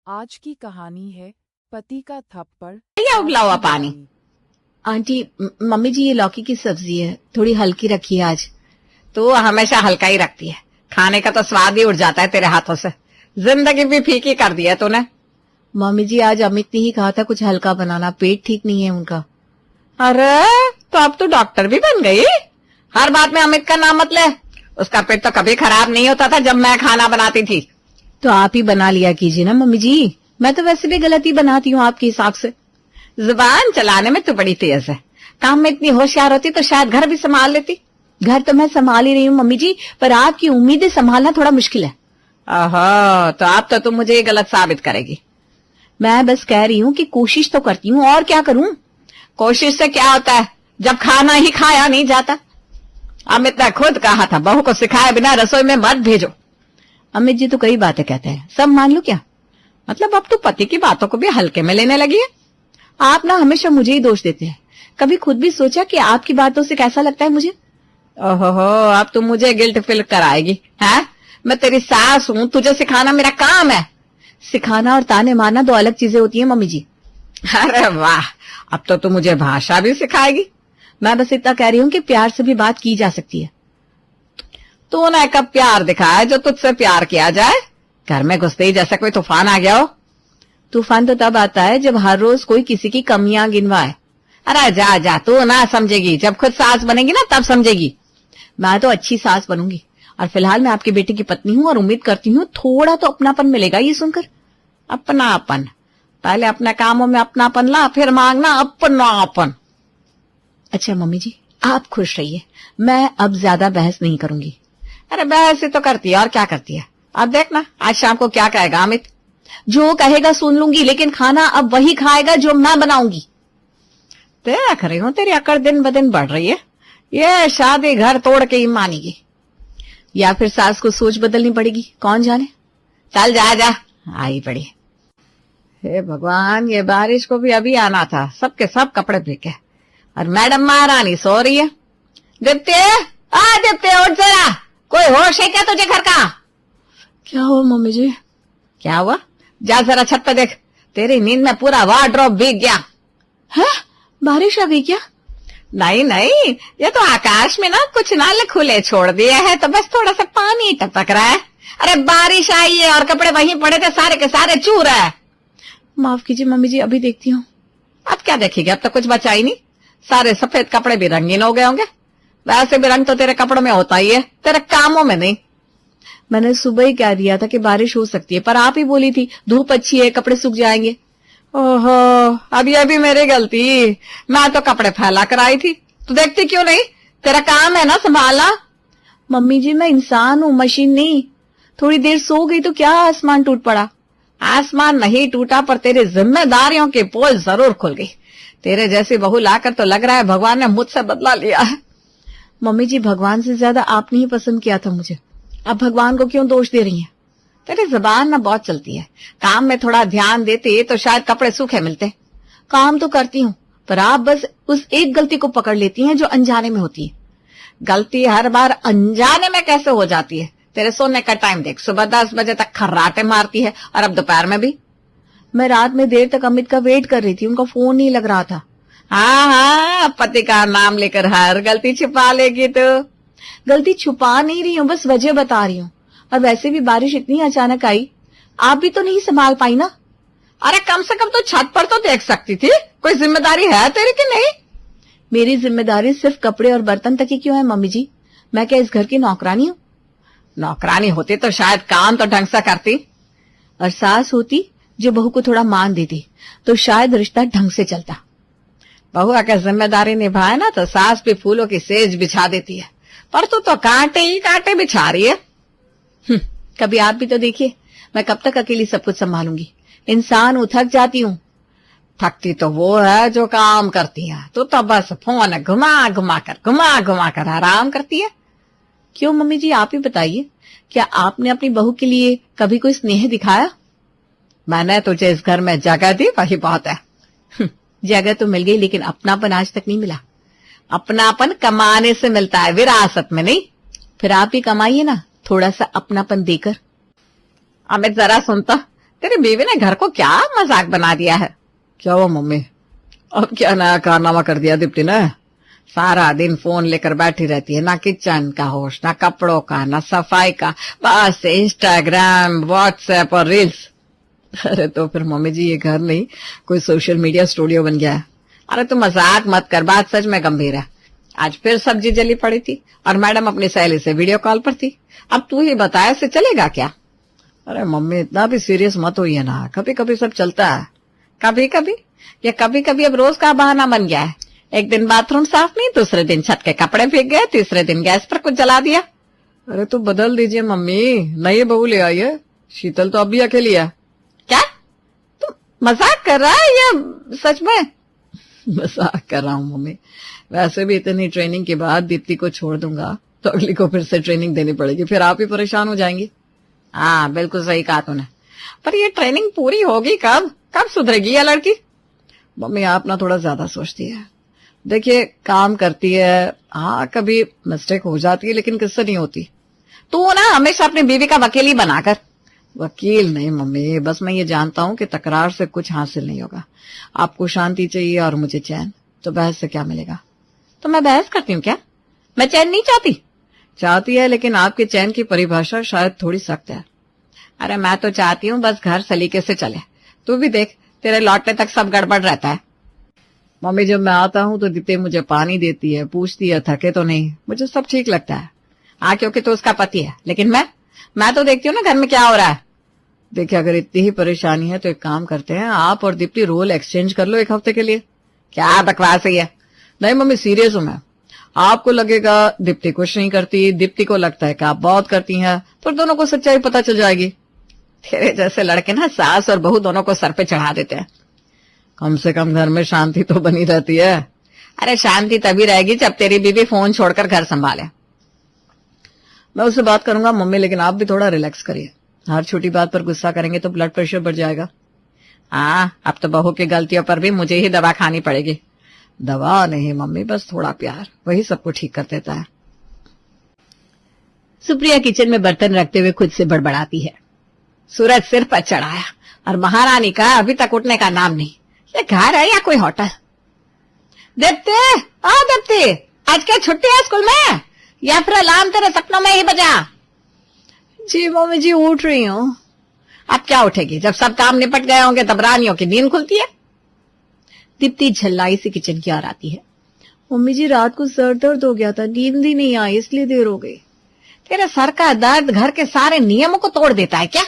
आज की कहानी है पति का थप्पड़ या उबला हुआ पानी। आंटी मम्मी जी ये लौकी की सब्जी है, थोड़ी हल्की रखी है आज। तू हमेशा हल्का ही रखती है, खाने का तो स्वाद ही उड़ जाता है तेरे हाथों से। जिंदगी भी फीकी कर दी है तूने। मम्मी जी आज अमित ने ही कहा था कुछ हल्का बनाना, पेट ठीक नहीं है उनका। अरे तो अब तू डॉक्टर भी बन गई। हर बात में अमित का नाम मत ले। उसका पेट तो कभी खराब नहीं होता था जब मैं खाना बनाती थी। तो आप ही बना लिया कीजिए ना मम्मी जी, मैं तो वैसे भी गलती बनाती हूँ आपके हिसाब से। जुबान चलाने में तू बड़ी तेज है, काम में इतनी होशियार होती तो शायद घर भी संभाल लेती। घर तो मैं संभाल ही रही हूँ मम्मी जी, पर आपकी उम्मीदें संभालना थोड़ा मुश्किल है। ओहो, तो अब तो तुम मुझे ये गलत साबित करेगी। मैं बस कह रही हूँ कि कोशिश तो करती हूँ, और क्या करूँ। कोशिश से क्या होता है जब खाना ही खाया नहीं जाता। अमित ने खुद कहा था बहू को सिखाए बिना रसोई में मत भेजो। अमित जी तो कई बातें कहते हैं, सब मान लो क्या। मतलब अब तो पति की बातों को भी हल्के में लेने लगी है। आप ना हमेशा मुझे ही दोष देते हैं, कभी खुद भी सोचा कि आपकी बातों से कैसा लगता है मुझे। ओहो, अब तुम मुझे गिल्ट फील कराएगी है? मैं तेरी सास हूँ, तुझे सिखाना मेरा काम है। सिखाना और ताने मारना दो अलग चीजें होती हैं मम्मी जी। अरे वाह, अब तो तू मुझे भाषा भी सिखाएगी। मैं बस इतना कह रही हूँ कि प्यार से भी बात की जा सकती है। तूने कब प्यार दिखाया जो तुझसे प्यार किया जाए? घर में घुसते ही जैसा कोई तूफान आ गया हो। तूफान तो तब आता है जब हर रोज कोई किसी की कमियां गिनवाए। अरे जा जा, तू ना समझेगी, जब खुद सास बनेगी ना तब समझेगी। मैं तो अच्छी सास बनूंगी, और फिलहाल मैं आपकी बेटी की पत्नी हूँ और उम्मीद करती हूँ थोड़ा तो अपनापन मिलेगा ये सुनकर। अपनापन? पहले अपने कामों में अपनापन ला, फिर मांगना अपनापन। अच्छा मम्मी जी आप खुश रहिए, मैं अब ज्यादा बहस नहीं करूंगी। अरे बहस ही तो करती है और क्या करती है। अब देखना आज शाम को क्या कहेगा अमित। जो कहेगा सुन लूंगी, लेकिन खाना अब वही खाएगा जो मैं बनाऊंगी। देख रही हूँ तेरी अकड़ दिन ब दिन बढ़ रही है। ये शादी घर तोड़ के ही मानेगी, या फिर सास को सोच बदलनी पड़ेगी, कौन जाने। चल जा जा, आई पड़ी। हे भगवान, ये बारिश को भी अभी आना था। सबके सब कपड़े भीगे और मैडम महारानी सो रही है। दीप्ति, दीप्ति उठ जरा, कोई होश है क्या तुझे घर का? क्या हुआ मम्मी जी? क्या हुआ? जा जरा छत पे देख, तेरी नींद में पूरा वार्डरोब भीग गया है। बारिश आ गई क्या? नहीं नहीं, ये तो आकाश में ना कुछ नाले खुले छोड़ दिए हैं, तो बस थोड़ा सा पानी टपक रहा है। अरे बारिश आई है और कपड़े वहीं पड़े थे, सारे के सारे चू रहा है। माफ कीजिए मम्मी जी, अभी देखती हूँ। अब क्या देखेगी, अब तो कुछ बचा ही नहीं। सारे सफेद कपड़े भी रंगीन हो गए होंगे। वैसे भी रंग तो तेरे कपड़ों में होता ही है, तेरे कामों में नहीं। मैंने सुबह ही कह दिया था कि बारिश हो सकती है, पर आप ही बोली थी धूप अच्छी है, कपड़े सूख जाएंगे। ओहो, अब ये भी मेरी गलती। मैं तो कपड़े फैला कर आई थी, तू देखती क्यों नहीं? तेरा काम है ना संभालना। मम्मी जी मैं इंसान हूँ, मशीन नहीं। थोड़ी देर सो गई तो क्या आसमान टूट पड़ा? आसमान नहीं टूटा, पर तेरी जिम्मेदारियों की पोल जरूर खुल गई। तेरे जैसी बहू लाकर तो लग रहा है भगवान ने मुझसे बदला लिया है। मम्मी जी भगवान से ज्यादा आपने ही पसंद किया था मुझे, अब भगवान को क्यों दोष दे रही हैं? तेरी जुबान ना बहुत चलती है। काम में थोड़ा ध्यान देती तो शायद कपड़े सूखे मिलते। काम तो करती हूँ, पर आप बस उस एक गलती को पकड़ लेती हैं जो अनजाने में होती है। गलती हर बार अनजाने में कैसे हो जाती है? तेरे सोने का टाइम देख, सुबह 10 बजे तक खर्राटे मारती है, और अब दोपहर में भी। मैं रात में देर तक अमित का वेट कर रही थी, उनका फोन नहीं लग रहा था। हाँ, पति का नाम लेकर हर गलती छुपा लेगी तो। गलती छुपा नहीं रही हूँ, बस वजह बता रही हूँ। और वैसे भी बारिश इतनी अचानक आई, आप भी तो नहीं संभाल पाई ना। अरे कम से कम तो छत पर तो देख सकती थी। कोई जिम्मेदारी है तेरी कि नहीं? मेरी जिम्मेदारी सिर्फ कपड़े और बर्तन तक ही क्यों है मम्मी जी? मैं क्या इस घर की नौकरानी हूँ? नौकरानी होती तो शायद काम तो ढंग से करती। और सास होती जो बहू को थोड़ा मान देती तो शायद रिश्ता ढंग से चलता। बहू अगर जिम्मेदारी निभाए ना तो सास भी फूलों की सेज बिछा देती है, पर तू तो कांटे ही कांटे बिछा रही है। कभी आप भी तो देखिए, मैं कब तक अकेली सब कुछ संभालूंगी? इंसान हूं, थक जाती हूँ। थकती तो वो है जो काम करती है, तू तो बस फोन घुमा घुमा कर आराम करती है। क्यों मम्मी जी आप ही बताइए, क्या आपने अपनी बहू के लिए कभी कोई स्नेह दिखाया? मैंने तुझे इस घर में जगह दी, वही बहुत है। जगह तो मिल गई, लेकिन अपनापन आज तक नहीं मिला। अपनापन कमाने से मिलता है, विरासत में नहीं। फिर आप ही कमाइए ना, थोड़ा सा अपनापन देकर। अमित जरा सुनता, तेरी बीवी ने घर को क्या मजाक बना दिया है। क्या हुआ मम्मी? अब क्या नया कारनामा कर दिया दीप्ति ने? सारा दिन फोन लेकर बैठी रहती है, ना किचन का होश, ना कपड़ों का, ना सफाई का, बस इंस्टाग्राम, व्हाट्सएप और रील्स। अरे तो फिर मम्मी जी ये घर नहीं कोई सोशल मीडिया स्टूडियो बन गया है। अरे तू मजाक मत कर, बात सच में गंभीर है। आज फिर सब्जी जली पड़ी थी और मैडम अपनी सहेली से वीडियो कॉल पर थी। अब तू ही बता, ऐसे चलेगा क्या? अरे मम्मी इतना भी सीरियस मत होइए ना, कभी कभी सब चलता है। कभी कभी? ये कभी कभी अब रोज का बहाना बन गया है। एक दिन बाथरूम साफ नहीं, दूसरे दिन छत के कपड़े फेंक गए, तीसरे दिन गैस पर कुछ जला दिया। अरे तो बदल दीजिए मम्मी, नई बहू ले आइए। शीतल तो अब भी अकेली है। क्या तू मजाक कर रहा है या सच में? मजाक कर रहा हूँ मम्मी। वैसे भी इतनी ट्रेनिंग के बाद दीप्ति को छोड़ दूंगा तो अगली को फिर से ट्रेनिंग देनी पड़ेगी, फिर आप ही परेशान हो जाएंगी। हाँ बिल्कुल सही कहा तूने, पर ये ट्रेनिंग पूरी होगी कब? कब सुधरेगी ये लड़की? मम्मी आप ना थोड़ा ज्यादा सोचती है। देखिए काम करती है, हाँ कभी मिस्टेक हो जाती है, लेकिन किससे नहीं होती। तू ना हमेशा अपनी बीवी का वकील ही बनाकर। वकील नहीं मम्मी, बस मैं ये जानता हूँ कि तकरार से कुछ हासिल नहीं होगा। आपको शांति चाहिए और मुझे चैन, तो बहस से क्या मिलेगा? तो मैं बहस करती हूँ क्या? मैं चैन नहीं चाहती। चाहती है, लेकिन आपके चैन की परिभाषा शायद थोड़ी सख्त है। अरे मैं तो चाहती हूँ बस घर सलीके से चले। तू भी देख, तेरे लौटने तक सब गड़बड़ रहता है। मम्मी जब मैं आता हूँ तो दीप्ति मुझे पानी देती है, पूछती है थके तो नहीं, मुझे सब ठीक लगता है। हाँ क्योंकि तो उसका पति है, लेकिन मैं तो देखती हूँ ना घर में क्या हो रहा है। देखिए अगर इतनी ही परेशानी है तो एक काम करते हैं, आप और दीप्ति रोल एक्सचेंज कर लो एक हफ्ते के लिए। क्या बकवास है ये? नहीं मम्मी सीरियस हूं मैं। आपको लगेगा दीप्ति कुछ नहीं करती, दीप्ति को लगता है कि आप बहुत करती हैं, फिर दोनों को सच्चाई पता चल जाएगी। तेरे जैसे लड़के ना सास और बहू दोनों को सर पे चढ़ा देते हैं। कम से कम घर में शांति तो बनी रहती है। अरे शांति तभी रहेगी जब तेरी बीवी फोन छोड़कर घर संभाले। मैं उससे बात करूंगा मम्मी, लेकिन आप भी थोड़ा रिलैक्स करिए। हर छोटी बात पर गुस्सा करेंगे तो ब्लड प्रेशर बढ़ जाएगा। हाँ अब तो बहू की गलतियों पर भी मुझे ही दवा खानी पड़ेगी। दवा नहीं मम्मी, बस थोड़ा प्यार, वही सबको ठीक कर देता है। सुप्रिया किचन में बर्तन रखते हुए खुद से बड़बड़ाती है। सूरज सिर पर चढ़ाया और महारानी का अभी तक उठने का नाम नहीं। ये घर है या कोई होटल? दीप्ति, दीप्ति, आज क्या छुट्टी है स्कूल में या फिर अलार्म तेरे सपनों में ही बजा? जी मम्मी जी उठ रही हूँ। अब क्या उठेगी? जब सब काम निपट गए होंगे तब रानियों की नींद खुलती है। दीप्ति झल्लाई से किचन की ओर आती है। मम्मी जी रात को सर दर्द हो गया था, नींद ही नहीं आई, इसलिए देर हो गई। तेरे सर का दर्द घर के सारे नियमों को तोड़ देता है क्या?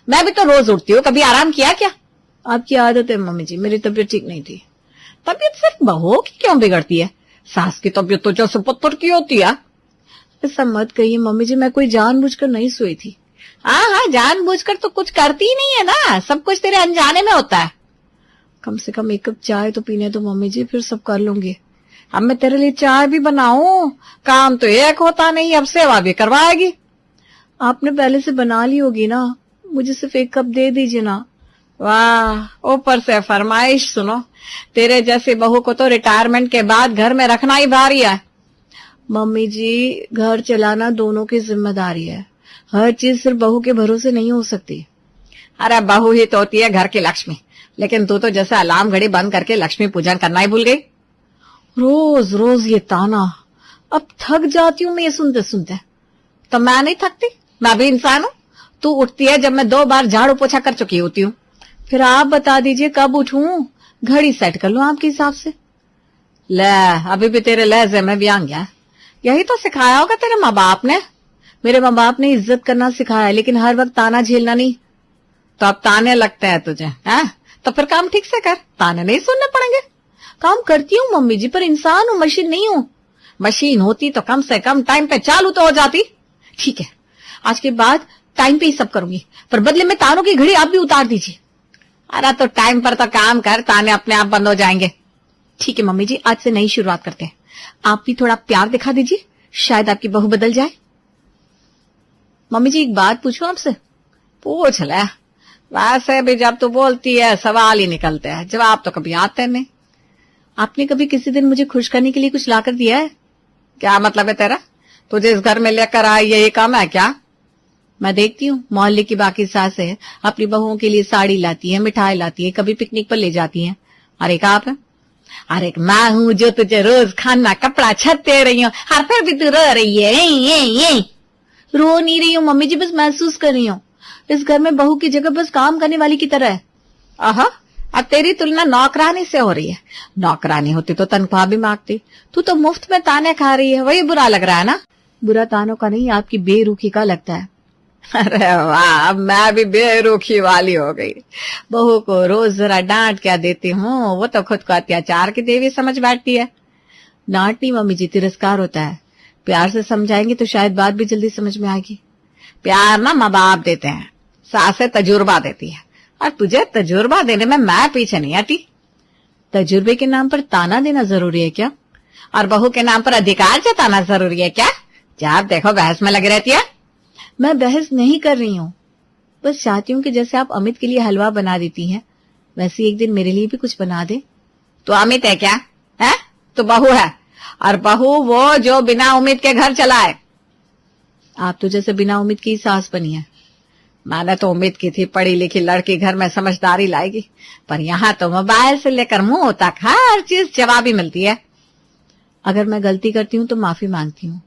मैं भी तो रोज उठती हूँ, कभी आराम किया क्या? आपकी आदत है मम्मी जी, मेरी तबीयत ठीक नहीं थी। तबीयत सिर्फ बहू की क्यों बिगड़ती है? सास की तबीयत तो जैसे पत्थर की होती है। ऐसा मत कहिए मम्मी जी, मैं कोई जानबूझकर नहीं सोई थी। हाँ जानबूझकर तो कुछ करती ही नहीं है ना, सब कुछ तेरे अनजाने में होता है। कम से कम एक कप चाय तो पीने दो मम्मी जी, फिर सब कर लूंगी। अब मैं तेरे लिए चाय भी बनाऊं? काम तो एक होता नहीं, अब सेवा भी करवाएगी। आपने पहले से बना ली होगी ना, मुझे सिर्फ एक कप दे दीजिए ना। वाह, ऊपर से फरमाइश सुनो। तेरे जैसी बहू को तो रिटायरमेंट के बाद घर में रखना ही भारी है। मम्मी जी घर चलाना दोनों की जिम्मेदारी है, हर चीज सिर्फ बहू के भरोसे नहीं हो सकती। अरे बहू ही तो होती है घर की लक्ष्मी, लेकिन तू तो जैसे अलार्म घड़ी बंद करके लक्ष्मी पूजन करना ही भूल गई। रोज रोज ये ताना, अब थक जाती हूँ मैं ये सुनते सुनते। तो मैं नहीं थकती, मैं भी इंसान हूँ। तू उठती है जब मैं 2 बार झाड़ू पोछा कर चुकी होती हूँ। फिर आप बता दीजिए कब उठूं, घड़ी सेट कर लो आपके हिसाब से। ले अभी भी तेरे लहजे में व्यंग गया। यही तो सिखाया होगा तेरे माँ बाप ने। मेरे माँ बाप ने इज्जत करना सिखाया, लेकिन हर वक्त ताना झेलना नहीं। तो अब ताने लगते हैं तुझे, हैं? तो फिर काम ठीक से कर, ताने नहीं सुनने पड़ेंगे। काम करती हूँ मम्मी जी, पर इंसान हूँ, मशीन नहीं हूँ। मशीन होती तो कम से कम टाइम पे चालू तो हो जाती। ठीक है, आज के बाद टाइम पे ही सब करूंगी, पर बदले में तानों की घड़ी आप भी उतार दीजिए। अरे तो टाइम पर तो काम कर, ताने अपने आप बंद हो जाएंगे। ठीक है मम्मी जी, आज से नई शुरुआत करते हैं। आप भी थोड़ा प्यार दिखा दीजिए, शायद आपकी बहू बदल जाए। मम्मी जी एक बात पूछूं आपसे? पूछ ले। वैसे भी जब तू बोलती है सवाल ही निकलते हैं, जवाब तो कभी आते नहीं। आपने कभी किसी दिन मुझे खुश करने के लिए कुछ लाकर दिया है? क्या मतलब है तेरा? तुझे इस घर में लेकर आई यही काम है क्या? मैं देखती हूँ मोहल्ले की बाकी सासें अपनी बहुओं के लिए साड़ी लाती है, मिठाई लाती है, कभी पिकनिक पर ले जाती हैं। और एक आप है, अरे मैं हूँ जो तुझे रोज खाना कपड़ा छत दे रही हूँ, और फिर भी तू रो रही है। रो नहीं रही हूँ मम्मी जी, बस महसूस कर रही हूँ इस घर में बहू की जगह बस काम करने वाली की तरह है। आहा, अब तेरी तुलना नौकरानी से हो रही है। नौकरानी होती तो तनख्वाह भी मांगती, तू तो मुफ्त में ताने खा रही है। वही बुरा लग रहा है ना? बुरा तानों का नहीं, आपकी बेरुखी का लगता है। अरे वाह, मैं भी बेरुखी वाली हो गई। बहू को रोज जरा डांट क्या देती हूँ, वो तो खुद को अत्याचार की देवी समझ बैठती है। डांट नहीं मम्मी जी, तिरस्कार होता है। प्यार से समझाएंगे तो शायद बात भी जल्दी समझ में आएगी। प्यार ना माँ बाप देते हैं, सासें तजुर्बा देती है, और तुझे तजुर्बा देने में मैं पीछे नहीं हटी। तजुर्बे के नाम पर ताना देना जरूरी है क्या? और बहू के नाम पर अधिकार जताना जरूरी है क्या? जब देखो बहस में लगी रहती है। मैं बहस नहीं कर रही हूँ, बस चाहती हूँ कि जैसे आप अमित के लिए हलवा बना देती हैं, वैसे एक दिन मेरे लिए भी कुछ बना दे। तो अमित है क्या? है तो बहू है, और बहू वो जो बिना उम्मीद के घर चलाए। आप तो जैसे बिना उम्मीद की सास बनी है। मैंने तो उम्मीद की थी पढ़ी लिखी लड़की घर में समझदारी लाएगी, पर यहाँ तो मोबाइल से लेकर मुंह तक हर चीज जवाबी मिलती है। अगर मैं गलती करती हूँ तो माफी मांगती हूँ,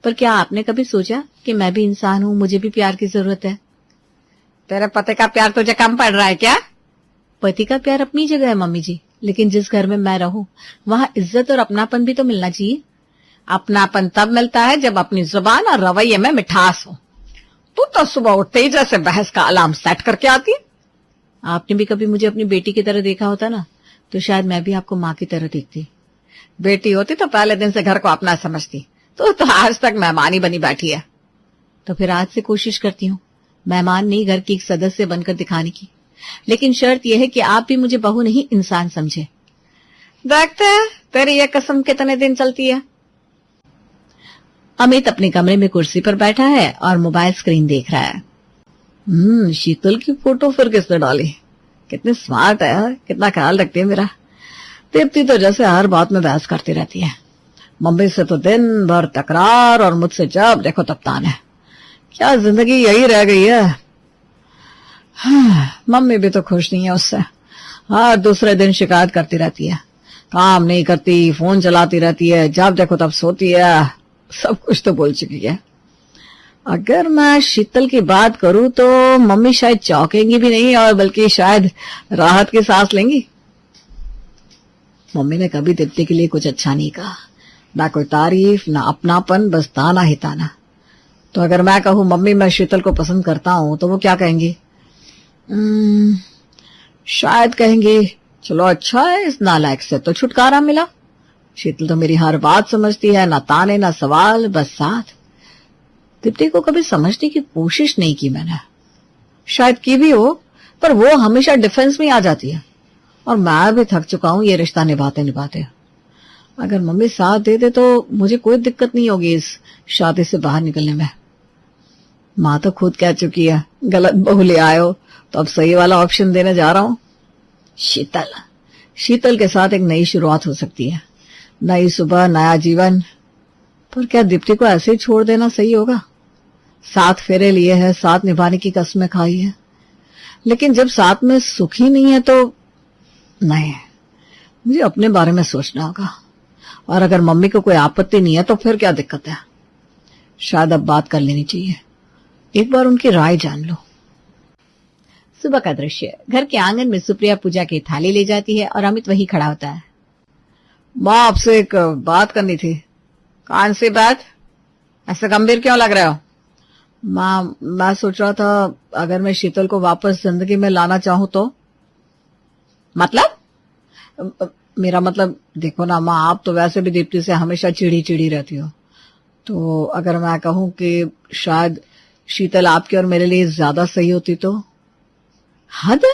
पर क्या आपने कभी सोचा कि मैं भी इंसान हूँ, मुझे भी प्यार की जरूरत है? तेरे पति का प्यार तुझे कम पड़ रहा है क्या? पति का प्यार अपनी जगह है मम्मी जी, लेकिन जिस घर में मैं रहूं वहां इज्जत और अपनापन भी तो मिलना चाहिए। अपनापन तब मिलता है जब अपनी जुबान और रवैये में मिठास हो। तू तो सुबह उठते ही जैसे बहस का अलार्म सेट करके आती है। आपने भी कभी मुझे अपनी बेटी की तरह देखा होता ना, तो शायद मैं भी आपको माँ की तरह देखती। बेटी होती तो पहले दिन से घर को अपना समझती, तो आज तक मेहमान ही बनी बैठी है। तो फिर आज से कोशिश करती हूँ मेहमान नहीं, घर की एक सदस्य बनकर दिखाने की, लेकिन शर्त यह है कि आप भी मुझे बहू नहीं इंसान समझे। देखते हैं तेरी ये कसम कितने दिन चलती है। अमित अपने कमरे में कुर्सी पर बैठा है और मोबाइल स्क्रीन देख रहा है। शीतल की फोटो फिर किसने डाली? कितनी स्मार्ट है यार, कितना ख्याल रखती है मेरा। दीप्ति तो जैसे हर बात में बहस करती रहती है। मम्मी से तो दिन भर तकरार और मुझसे जब देखो तब ताने। क्या जिंदगी यही रह गई है। मम्मी भी तो खुश नहीं है उससे, हर दूसरे दिन शिकायत करती रहती है। काम नहीं करती, फोन चलाती रहती है, जब देखो तब सोती है। सब कुछ तो बोल चुकी है। अगर मैं शीतल की बात करूं तो मम्मी शायद चौंकेंगी भी नहीं, और बल्कि शायद राहत की सांस लेंगी। मम्मी ने कभी दीप्ति के लिए कुछ अच्छा नहीं कहा, ना कोई तारीफ, ना अपनापन, बस ताना ही ताना। तो अगर मैं कहूं मम्मी मैं शीतल को पसंद करता हूं, तो वो क्या कहेंगी? शायद कहेंगे चलो अच्छा है, इस नालायक से तो छुटकारा मिला। शीतल तो मेरी हर बात समझती है, ना ताने ना सवाल, बस साथ। दीप्ति को कभी समझने की कोशिश नहीं की मैंने, शायद की भी हो, पर वो हमेशा डिफेंस में आ जाती है, और मैं भी थक चुका हूं ये रिश्ता निभाते निभाते। अगर मम्मी साथ दे दे तो मुझे कोई दिक्कत नहीं होगी इस शादी से बाहर निकलने में। माँ तो खुद कह चुकी है गलत बहू ले आयो, तो अब सही वाला ऑप्शन देने जा रहा हूं। शीतल के साथ एक नई शुरुआत हो सकती है, नई सुबह, नया जीवन। पर क्या दीप्ति को ऐसे ही छोड़ देना सही होगा? 7 फेरे लिए हैं, साथ निभाने की कसमें खाई है, लेकिन जब साथ में सुख ही नहीं है तो नहीं, मुझे अपने बारे में सोचना होगा। और अगर मम्मी को कोई आपत्ति नहीं है तो फिर क्या दिक्कत है? शायद अब बात कर लेनी चाहिए, एक बार उनकी राय जान लो। सुबह का दृश्य, घर के आंगन में सुप्रिया पूजा की थाली ले जाती है और अमित वही खड़ा होता है। माँ आपसे एक बात करनी थी। कौन सी बात? ऐसे गंभीर क्यों लग रहे हो? माँ मैं सोच रहा था अगर मैं शीतल को वापस जिंदगी में लाना चाहूं तो। मतलब? मेरा मतलब देखो ना माँ, आप तो वैसे भी दीप्ति से हमेशा चिड़ी चिड़ी रहती हो, तो अगर मैं कहूं कि शायद शीतल आपके और मेरे लिए ज्यादा सही होती तो। हद,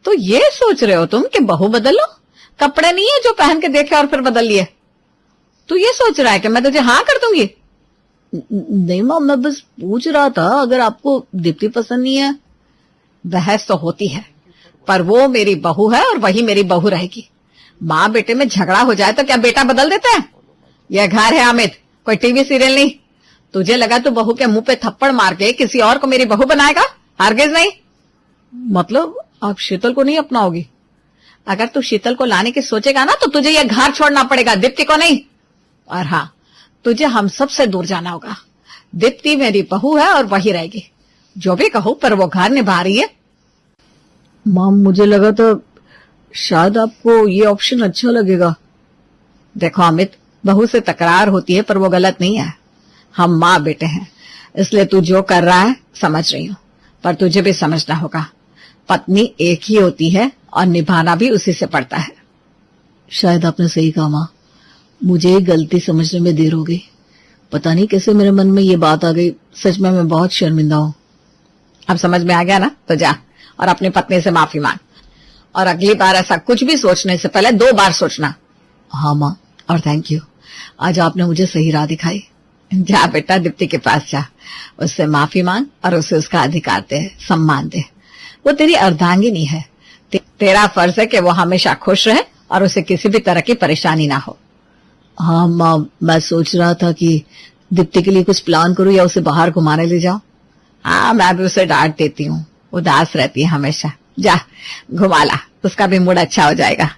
तो ये सोच रहे हो तुम कि बहू बदलो? कपड़े नहीं है जो पहन के देखे और फिर बदल लिए। तू ये सोच रहा है कि मैं तुझे हाँ कर दूंगी? नहीं माँ, मैं बस पूछ रहा था, अगर आपको दीप्ति पसंद नहीं है। बहस तो होती है, पर वो मेरी बहू है और वही मेरी बहू रहेगी। माँ बेटे में झगड़ा हो जाए तो क्या बेटा बदल देता है? यह घर है अमित, कोई टीवी सीरियल नहीं। तुझे लगा तू बहू के मुंह पे थप्पड़ मार के किसी और को मेरी बहू बनाएगा? हरगिज नहीं। मतलब आप शीतल को नहीं अपनाओगी? अगर तू शीतल को लाने की सोचेगा ना तो तुझे ये घर छोड़ना पड़ेगा, दीप्ति को नहीं। और हाँ, तुझे हम सबसे दूर जाना होगा। दीप्ति मेरी बहू है और वही रहेगी, जो भी कहूं, पर वो घर निभा रही है। माँ, मुझे लगा था शायद आपको ये ऑप्शन अच्छा लगेगा। देखो अमित, बहू से तकरार होती है पर वो गलत नहीं है। हम माँ बेटे हैं, इसलिए तू जो कर रहा है समझ रही हूँ, पर तुझे भी समझना होगा, पत्नी एक ही होती है और निभाना भी उसी से पड़ता है। शायद आपने सही कहा माँ, मुझे गलती समझने में देर हो गई। पता नहीं कैसे मेरे मन में ये बात आ गई। सच में मैं बहुत शर्मिंदा हूँ। अब समझ में आ गया ना? तो जा और अपनी पत्नी से माफी मांग, और अगली बार ऐसा कुछ भी सोचने से पहले 2 बार सोचना। हाँ माँ, और थैंक यू, आज आपने मुझे सही राह दिखाई। जा बेटा, दीप्ति के पास जा, उससे माफी मांग और उसे उसका अधिकार दे, सम्मान दे। वो तेरी अर्धांगिनी है, तेरा फर्ज है कि वो हमेशा खुश रहे और उसे किसी भी तरह की परेशानी ना हो। हाँ माँ, मैं सोच रहा था कि दीप्ति के लिए कुछ प्लान करूं या उसे बाहर घुमाने ले जाऊं। हाँ, मैं भी उसे डांट देती हूँ, उदास रहती है हमेशा। जा घुमा ला, उसका भी मूड अच्छा हो जाएगा।